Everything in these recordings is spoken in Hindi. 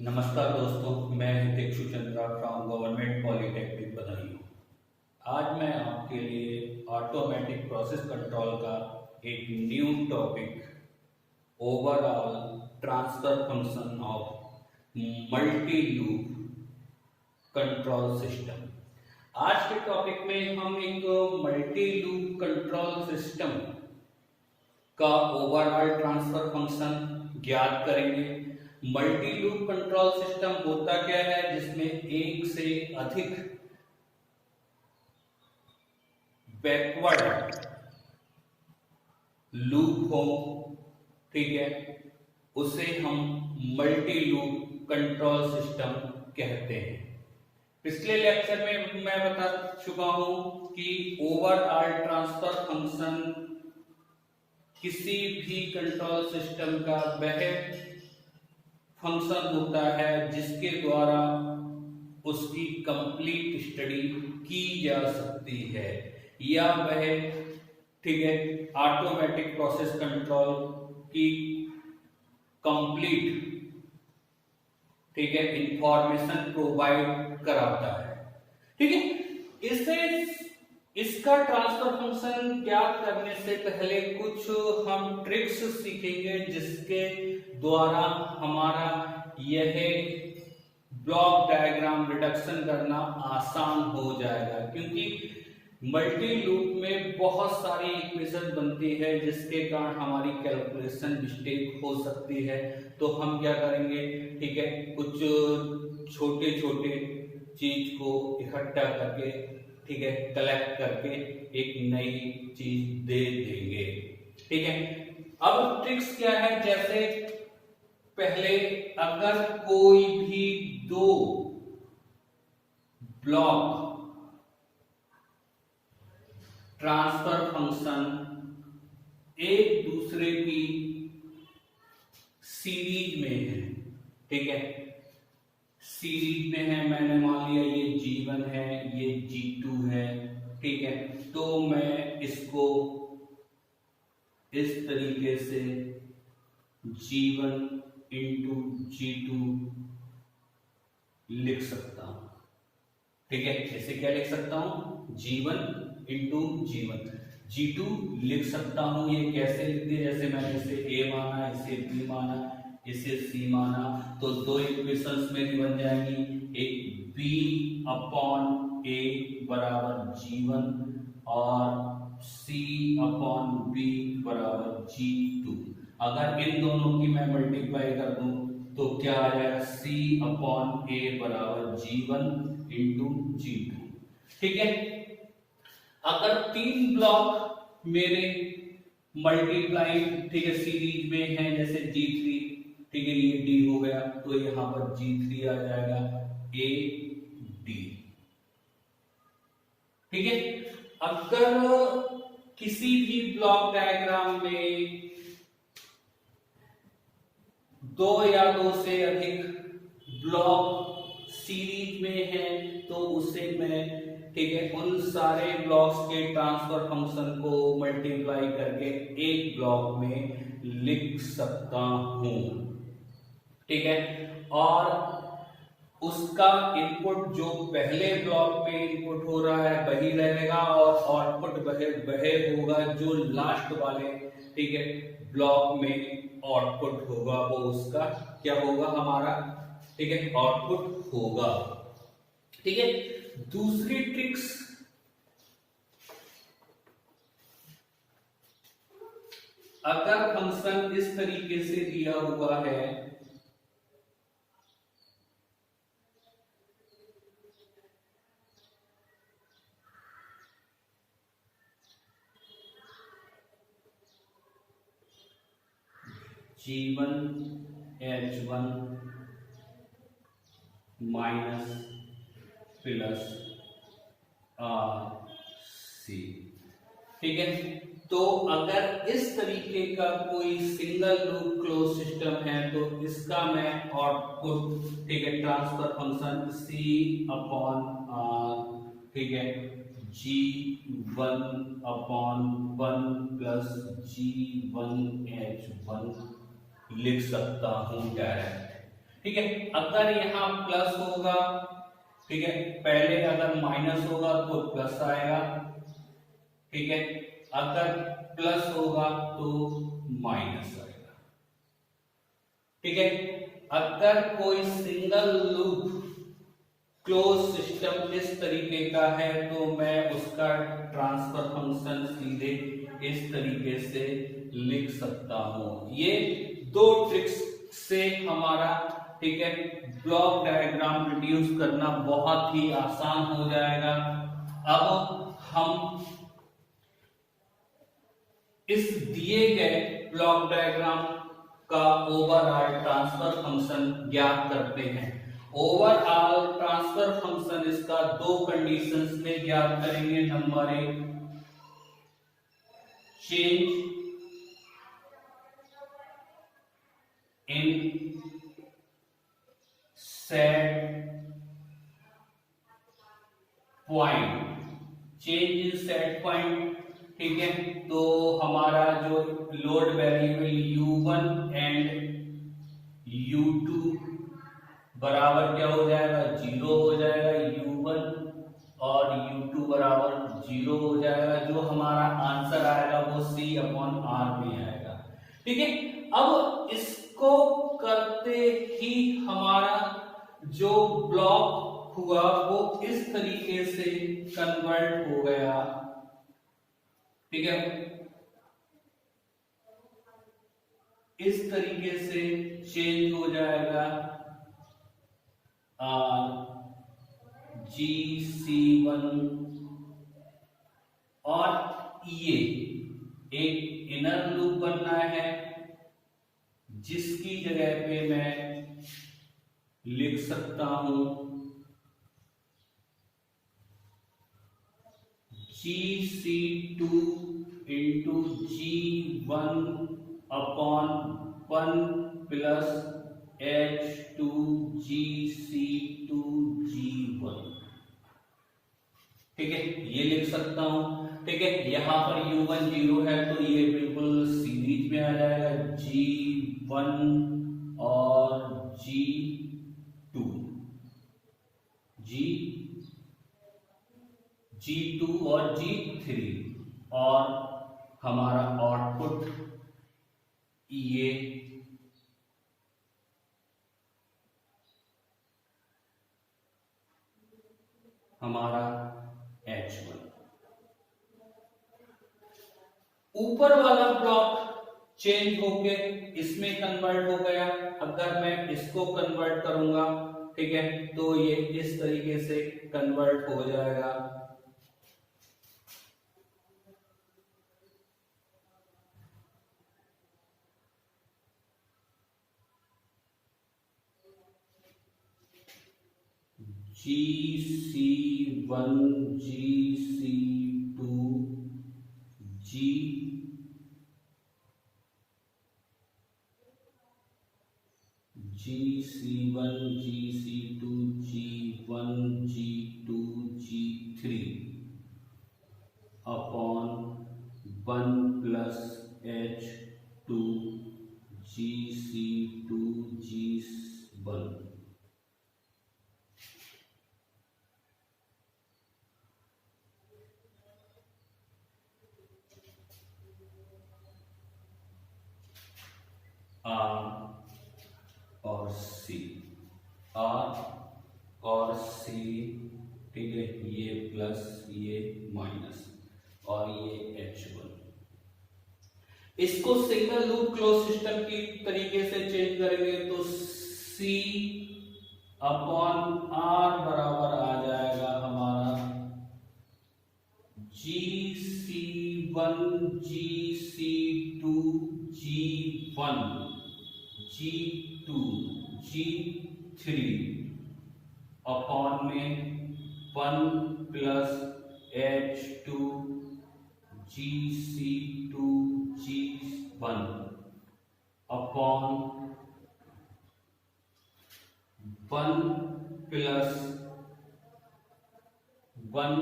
नमस्कार दोस्तों, मैं Dikshu Chandra from government polytechnic Badaun. आज मैं आपके लिए ऑटोमेटिक प्रोसेस कंट्रोल का एक new topic overall transfer function of multi loop control system. आज के टॉपिक में हम एक मल्टी लूप कंट्रोल सिस्टम का ओवरऑल ट्रांसफर फंक्शन ज्ञात करेंगे। मल्टी लूप कंट्रोल सिस्टम होता क्या है, जिसमें एक से अधिक बैकवर्ड लूप हो, ठीक है, उसे हम मल्टी लूप कंट्रोल सिस्टम कहते हैं। पिछले लेक्चर में मैं बता चुका हूं कि ओवरऑल ट्रांसफर फंक्शन किसी भी कंट्रोल सिस्टम का वह फंक्शन होता है जिसके द्वारा उसकी कंप्लीट स्टडी की जा सकती है, या वह, ठीक है, ऑटोमेटिक प्रोसेस कंट्रोल की कंप्लीट, ठीक है, इंफॉर्मेशन प्रोवाइड कराता है। ठीक है, इसका ट्रांसफर फंक्शन ज्ञात करने से पहले कुछ हम ट्रिक्स सीखेंगे जिसके द्वारा हमारा यह ब्लॉक डायग्राम रिडक्शन करना आसान हो जाएगा, क्योंकि मल्टी लूप में बहुत सारी इक्वेशन बनती है जिसके कारण हमारी कैलकुलेशन मिस्टेक हो सकती है। तो हम क्या करेंगे, ठीक है, कुछ छोटे छोटे चीज को इकट्ठा करके, ठीक है, कलेक्ट करके एक नई चीज दे देंगे। ठीक है, अब ट्रिक्स क्या है, जैसे पहले अगर कोई भी दो ब्लॉक ट्रांसफर फंक्शन एक दूसरे की सीरीज में है, ठीक है, सीरीज में है, मैंने मान लिया ये G1 है, ये G2 है, ठीक है, तो मैं इसको इस तरीके से G1 इंटू G2 लिख सकता हूं। ठीक है, इसे क्या लिख सकता हूं, G1 इंटू G2 लिख सकता हूं। ये कैसे लिखते हैं, जैसे मैंने इसे A माना, इसे B माना, इसे C माना, तो दो इक्वेशंस मेरी बन जाएंगी, एक B अपॉन A बराबर G1 और C अपॉन B बराबर G2। अगर इन दोनों की मैं मल्टीप्लाई कर दूं तो क्या आ जाएगा, C अपॉन A बराबर G1 इंटू G2। ठीक है, अगर तीन ब्लॉक मेरे मल्टीप्लाई, ठीक है, सीरीज में है, जैसे G3, ठीक है, ये D हो गया, तो यहां पर G3 आ जाएगा A D। ठीक है, अगर किसी भी ब्लॉक डायग्राम में दो या दो से अधिक ब्लॉक सीरीज में है तो उसे मैं, ठीक है, उन सारे ब्लॉक्स के ट्रांसफर फंक्शन को मल्टीप्लाई करके एक ब्लॉक में लिख सकता हूं। ठीक है, और उसका इनपुट जो पहले ब्लॉक में इनपुट हो रहा है वही रहेगा और आउटपुट वह होगा जो लास्ट वाले, ठीक है, ब्लॉक में आउटपुट होगा, वो उसका क्या होगा, हमारा, ठीक है, आउटपुट होगा। ठीक है, दूसरी ट्रिक्स, अगर फंक्शन इस तरीके से दिया हुआ है, G1 H1 minus plus RC, ठीक है, तो अगर इस तरीके का कोई सिंगल लूप क्लोज सिस्टम है तो इसका मैं आउटपुट, ठीक है, transfer function C upon R, ठीक है, G1 upon 1 plus G1 H1 लिख सकता हूं डायरेक्ट। ठीक है। अगर यहाँ प्लस होगा, ठीक है, पहले अगर माइनस होगा तो प्लस आएगा, ठीक है, अगर प्लस होगा तो माइनस आएगा, ठीक है। अगर कोई सिंगल लूप क्लोज सिस्टम इस तरीके का है तो मैं उसका ट्रांसफर फंक्शन सीधे इस तरीके से लिख सकता हूं। ये दो ट्रिक्स से हमारा, ठीक है, ब्लॉक डायग्राम रिड्यूस करना बहुत ही आसान हो जाएगा। अब हम इस दिए गए ब्लॉक डायग्राम का ओवरऑल ट्रांसफर फंक्शन ज्ञात करते हैं। ओवरऑल ट्रांसफर फंक्शन इसका दो कंडीशंस में ज्ञात करेंगे। Number 1, change in set point, change in set point, ठीक है। तो हमारा जो load variable u1 and u2 बराबर क्या हो जाएगा, 0 हो जाएगा। u1 और u2 बराबर 0 हो जाएगा। जो हमारा आंसर आएगा वो C/R में आएगा, ठीक है। अब इसको करते ही हमारा जो ब्लॉक हुआ वो इस तरीके से कन्वर्ट हो गया, ठीक है, इस तरीके से चेंज हो जाएगा GC1। और ये एक इनर लूप बनना है जिसकी जगह पे मैं लिख सकता हूं GC2 into G1 upon 1 plus H2 GC2 G1, ठीक है, ये लिख सकता हूं, ठीक है। यहां पर u1 0 है तो ये बिल्कुल सीरीज में आ जाएगा, G1 और G2, G2 और G3, और हमारा आउटपुट ये हमारा H1। ऊपर वाला ब्लॉक चेंज होके इसमें कन्वर्ट हो गया। अगर मैं इसको कन्वर्ट करूंगा, ठीक है, तो ये इस तरीके से कन्वर्ट हो जाएगा। GC1 GC2 GC1 GC2 G1 G2 G3 upon 1 plus H2 GC2 G1। और सी, आर और सी, ठीक है, ये प्लस ये माइनस और ये H1। इसको सिंगल लूप क्लोज सिस्टम की तरीके से चेंज करेंगे तो C अपॉन R बराबर आ जाएगा हमारा GC1 GC2 G1 G2 G3 upon में 1 plus H2 GC2 G1 upon 1 plus 1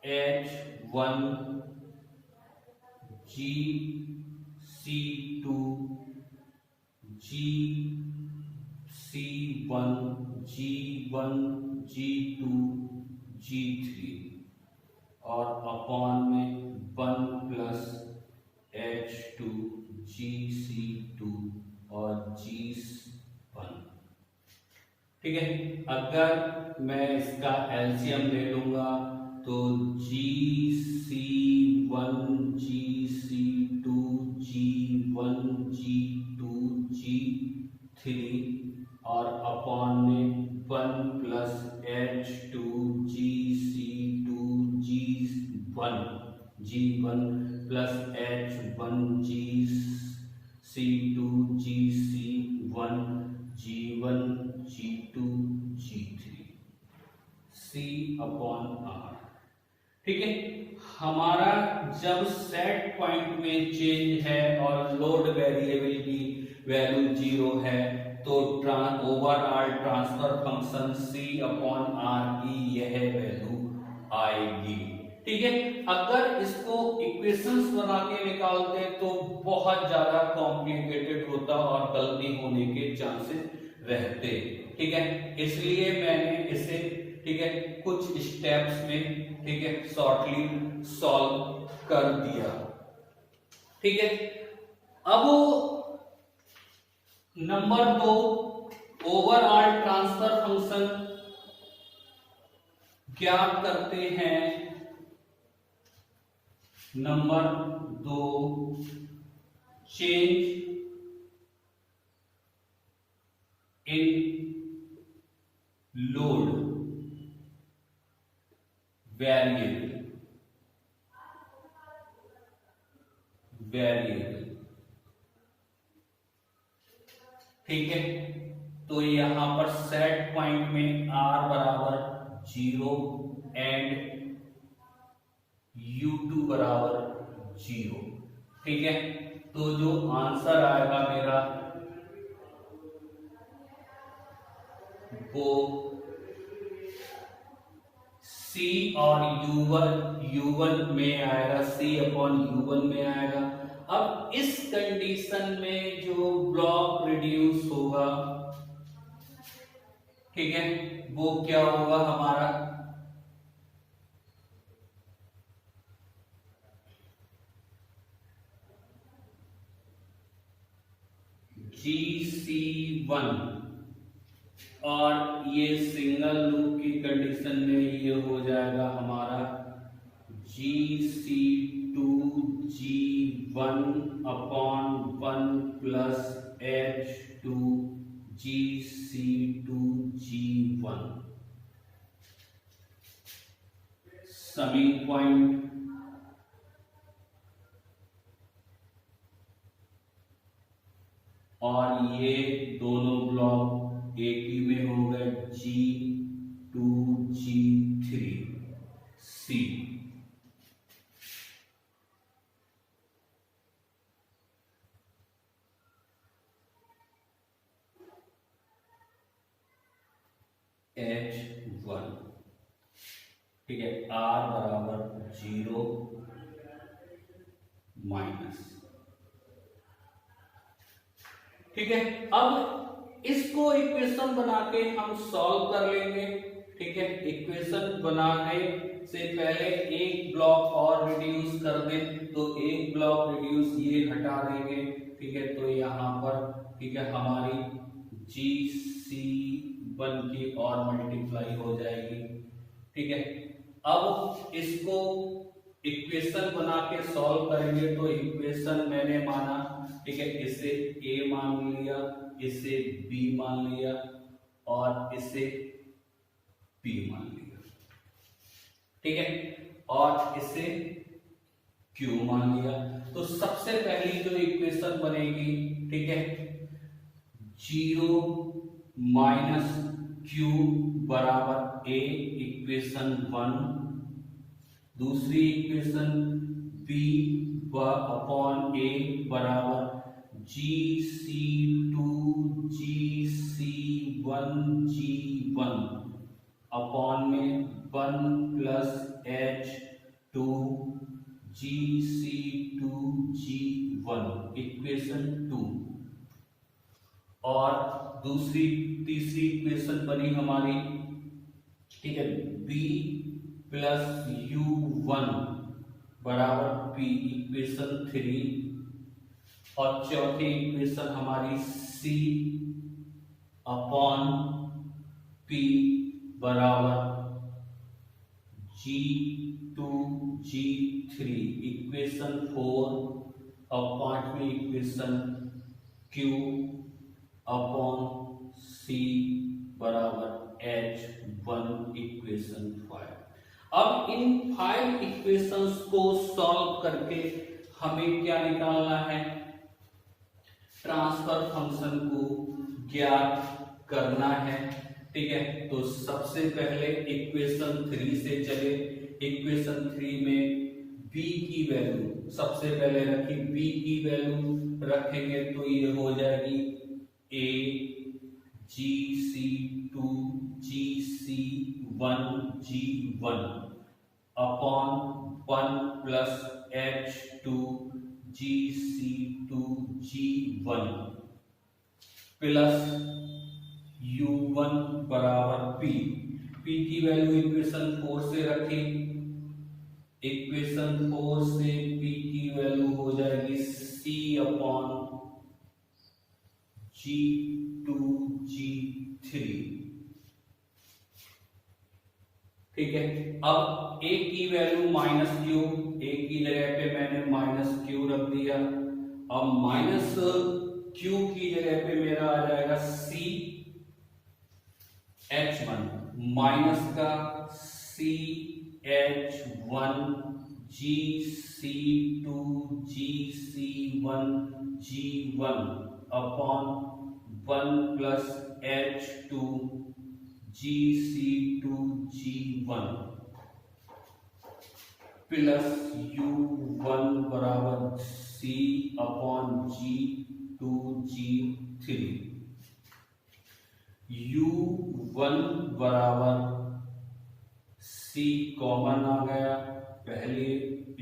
H1 GC2 C2 C1 G1 G2 G3 और अपॉन में 1 प्लस H2 GC2 और G1। ठीक है, अगर मैं इसका एलसीएम ले लूंगा तो GC1 GC2 G1 G2 G3 और अपॉन में 1 plus H2 GC2 G1 G1 plus H1 GC2 GC1 G1 G2 G3 C upon R। ठीक है, हमारा जब सेट पॉइंट में चेंज है और लोड वेरिएबल की वैल्यू 0 है तो overall transfer function C upon R की यह वैल्यू आएगी। ठीक है, अगर इसको इक्वेशंस बना के निकालते तो बहुत ज्यादा कॉम्प्लिकेटेड होता और गलती होने के चांसेस रहते। ठीक है, इसलिए मैंने इसे ठीक है कुछ स्टेप्स में ठीक है शॉर्टली सॉल्व कर दिया। ठीक है, अब नंबर 2 ओवरऑल ट्रांसफर फंक्शन ज्ञात करते हैं। Number 2 change in load variable. ठीक है, तो यहां पर सेट पॉइंट में R बराबर 0 एंड U2 बराबर 0। ठीक है, तो जो आंसर आएगा मेरा वो C और U1 में आएगा, C अपॉन U1 में आएगा। अब इस कंडीशन में जो ब्लॉक रिड्यूस होगा ठीक है वो क्या होगा हमारा GC1 और ये सिंगल लूप की कंडीशन में ये हो जाएगा हमारा GC2 G1 upon 1 plus H2 GC2 G1 summing point और ये दोनों ब्लॉक एक ही में हो गए G2 G3 C। H1 ठीक है, R बराबर 0 माइनस। ठीक है, अब इसको इक्वेशन बना के हम सॉल्व कर लेंगे। ठीक है, इक्वेशन बनाने से पहले एक ब्लॉक और रिड्यूस कर दें तो एक ब्लॉक रिड्यूस ये हटा देंगे। ठीक है, तो यहाँ पर ठीक है हमारी GC1 की और मल्टीप्लाई हो जाएगी। ठीक है, अब इसको इक्वेशन बना के सॉल्व करेंगे तो इक्वेशन मैंने माना ठीक है इसे A मान लिया, इसे B मान लिया और इसे P मान लिया। ठीक है, और इसे Q मान लिया। तो सबसे पहली जो इक्वेशन बनेगी ठीक है 0 माइनस Q बराबर A इक्वेशन 1। दूसरी इक्वेशन B अपॉन A बराबर GC2 GC1 G1 अपॉन में 1 plus H2 GC2 G2G1 equation 2, और तीसरी इक्वेशन बनी हमारी, ठीक है, B प्लस U1 बराबर P इक्वेशन 3, और चौथी इक्वेशन हमारी C अपॉन P बराबर G2G3 इक्वेशन 4, और पांचवी इक्वेशन Q अपॉन C बराबर H1 इक्वेशन 5। अब इन 5 इक्वेशंस को सॉल्व करके हमें क्या निकालना है, ट्रांसफर फंक्शन को ज्ञात करना है, ठीक है। तो सबसे पहले इक्वेशन 3 से चले। इक्वेशन 3 में b की वैल्यू सबसे पहले रखी, b की वैल्यू रखेंगे तो ये हो जाएगी a gc2 gc1 g1 upon 1 plus h2 gc2 g1 plus u1 बराबर p की वैल्यू इक्वेशन 4 से रखी, इक्वेशन 4 से p की वैल्यू हो जाएगी c अपॉन G2G3, ठीक है। अब a की वैल्यू माइनस क्यू, a की जगह पे मैंने माइनस क्यू रख दिया। अब माइनस क्यू की जगह पे मेरा आ जाएगा C H1 माइनस का CH1 GC2 GC1 G1 upon 1 plus H2 GC2 G1 plus U1 बराबर C upon G2 G3, U1 बराबर C कॉमन आ गया पहले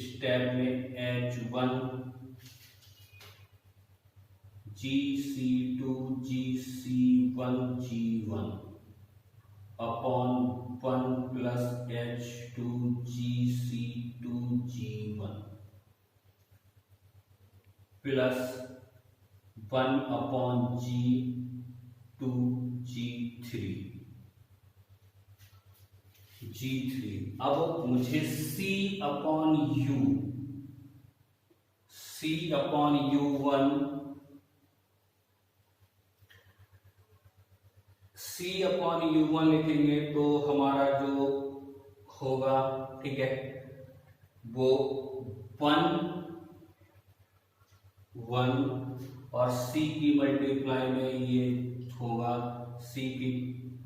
स्टेप में, H1 GC2 GC1 G1 upon 1 plus H2 GC2 G1 plus 1 upon G2 G3। अब मुझे C upon U1 C upon U1 लिखेंगे तो हमारा जो होगा, ठीक है, वो 1 और C की मल्टीप्लाई में ये होगा C की,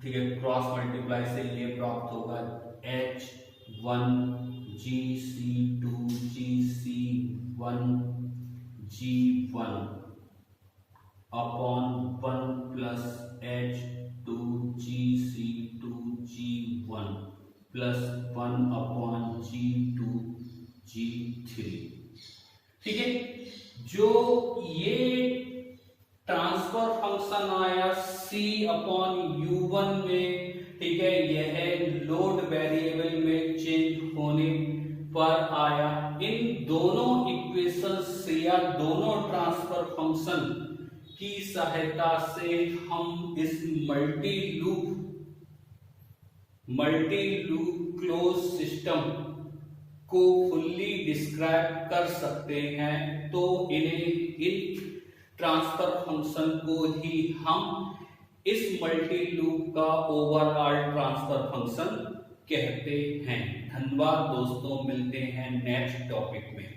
ठीक है, क्रॉस मल्टीप्लाई से ये प्राप्त होगा H1 GC2 GC1 G1 upon 1 plus H2 GC2 G1 plus 1 upon G2 G3, ठीक है। जो ये ट्रांसफर फंक्शन आया C अपॉन U1 में, ठीक है, यह लोड वेरिएबल में चेंज होने पर आया। इन दोनों इक्वेशन से या दोनों ट्रांसफर फंक्शन की सहायता से हम इस मल्टी लूप क्लोज सिस्टम को फुल्ली डिस्क्राइब कर सकते हैं। तो इन ट्रांसफर फंक्शन को ही हम इस मल्टी लूप का ओवरऑल ट्रांसफर फंक्शन कहते हैं। धन्यवाद दोस्तों, मिलते हैं नेक्स्ट टॉपिक में।